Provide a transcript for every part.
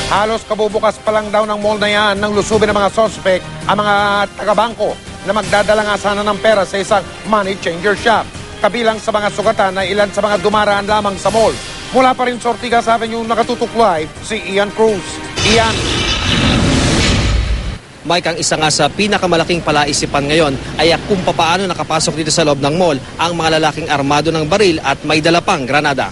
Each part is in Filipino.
Halos kabubukas pa lang daw ng mall na yan nang lusubin ng mga sospek ang mga taga-bangko na magdadala nga sana ng pera sa isang money changer shop. Kabilang sa mga sugatan na ilan sa mga dumaraan lamang sa mall. Mula pa rin sa Ortigas Avenue nakatutok live si Ian Cruz. Ian. Mike, ang isa nga sa pinakamalaking palaisipan ngayon ay kung paano nakapasok dito sa loob ng mall ang mga lalaking armado ng baril at may dala pang granada.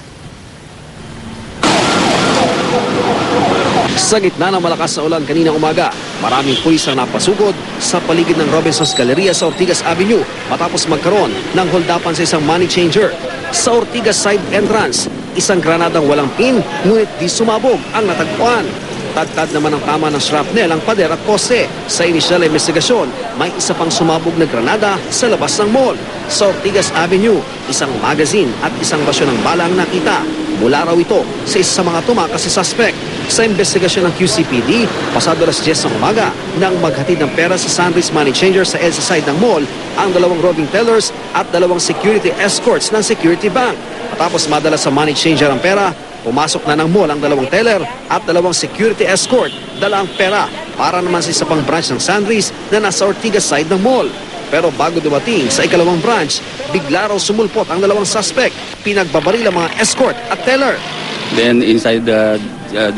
Sa gitna ng malakas na ulan kanina umaga, maraming pulis ang napasugod sa paligid ng Robinson's Galleria sa Ortigas Avenue matapos magkaroon ng holdapan sa isang money changer. Sa Ortigas side entrance, isang granadang walang pin ngunit di sumabog ang natagpuan. Tadtad naman ang tama ng shrapnel ang pader at poste. Sa inisyal na investigasyon, may isa pang sumabog na granada sa labas ng mall. Sa Ortigas Avenue, isang magazine at isang basyo ng bala ang nakita. Mula raw ito sa isa sa mga tumakas sa suspect. Sa investigasyon ng QCPD, pasado alas 10 ng umaga, nang maghatid ng pera sa Sunrise Money Changer sa EDSA side ng mall, ang dalawang roving tellers at dalawang security escorts ng Security Bank. Matapos madala sa money changer ang pera, pumasok na ng mall ang dalawang teller at dalawang security escort, dala ang pera para naman sa isa pang branch ng Sunrise na nasa Ortigas side ng mall. Pero bago dumating sa ikalawang branch, bigla raw sumulpot ang dalawang suspect. Pinagbabaril ang mga escort at teller. Then inside the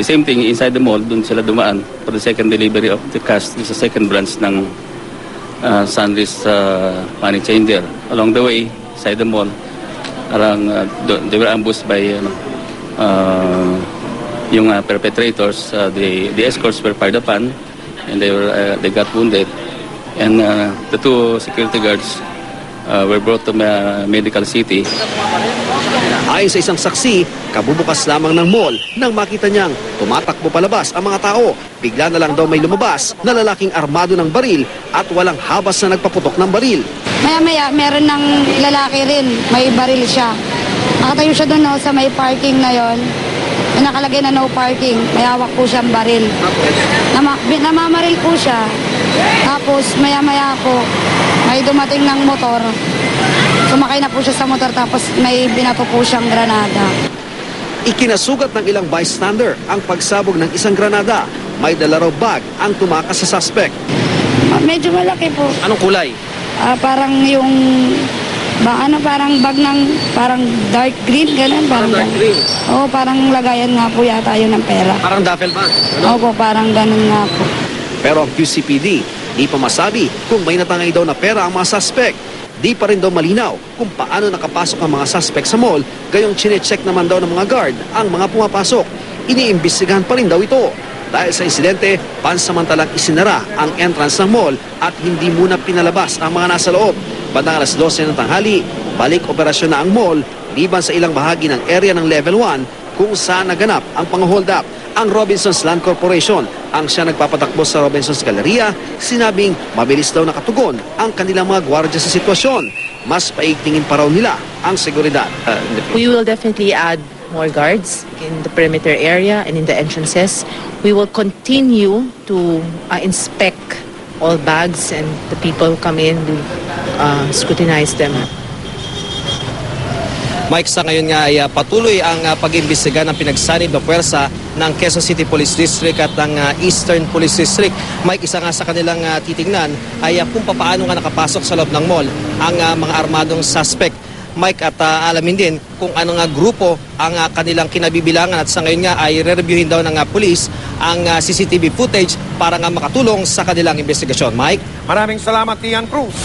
same thing, inside the mall, dun sila dumaan for the second delivery of the cash sa second branch ng Sunrise Money Changer. Along the way, inside the mall, they were ambushed by yung perpetrators. The escorts were fired upon and they got wounded. And the two security guards were brought to Medical City. Ayon sa isang saksi, kabubukas lamang ng mall nang makita niyang tumatakbo palabas ang mga tao. Bigla na lang daw may lumabas na lalaking armado ng baril at walang habas na nagpaputok ng baril. Maya-maya, meron ng lalaki rin, may baril siya. Nakatayo siya doon sa may parking na yon. Nakalagay na no parking, may hawak po siyang baril. Namamaril po siya. Tapos maya-maya po, may dumating ng motor. Sumakay na po siya sa motor tapos may binato po siyang granada. Ikinasugat ng ilang bystander ang pagsabog ng isang granada. May dala raw bag ang tumakas sa suspect. Medyo malaki po. Anong kulay? Parang yung parang bag ng parang dark green, ganun. Parang dark green? Oo, parang lagayan nga po yata yun ng pera. Parang duffel bag? Opo, parang ganun nga po. Pero ang QCPD, di pa masabi kung may natangay daw na pera ang mga suspect. Di pa rin daw malinaw kung paano nakapasok ang mga suspect sa mall, gayong chinecheck naman daw ng mga guard ang mga pumapasok. Iniimbestigahan pa rin daw ito. Dahil sa insidente, pansamantalang isinara ang entrance ng mall at hindi muna pinalabas ang mga nasa loob. Bandang alas 12 ng tanghali, balik operasyon na ang mall, liban sa ilang bahagi ng area ng Level 1 kung saan naganap ang pang-hold up. Ang Robinson's Land Corporation ang siya nagpapatakbo sa Robinson's Galleria, sinabing mabilis daw nakatugon ang kanilang mga gwardiya sa sitwasyon. Mas paigtingin pa raw nila ang seguridad. We will definitely add more guards in the perimeter area and in the entrances. We will continue to inspect all bags and the people who come in to scrutinize them. Mike, sa ngayon nga ay patuloy ang pag-imbestiga ng pinagsanib na puwersa ng Quezon City Police District at ng Eastern Police District. Mike, isa nga sa kanilang titingnan ay kung paano nga nakapasok sa loob ng mall ang mga armadong suspect. Mike, at alamin din kung ano nga grupo ang kanilang kinabibilangan at sa ngayon nga ay re-reviewin daw ng police ang CCTV footage para nga makatulong sa kanilang investigasyon. Mike? Maraming salamat, Ian Cruz.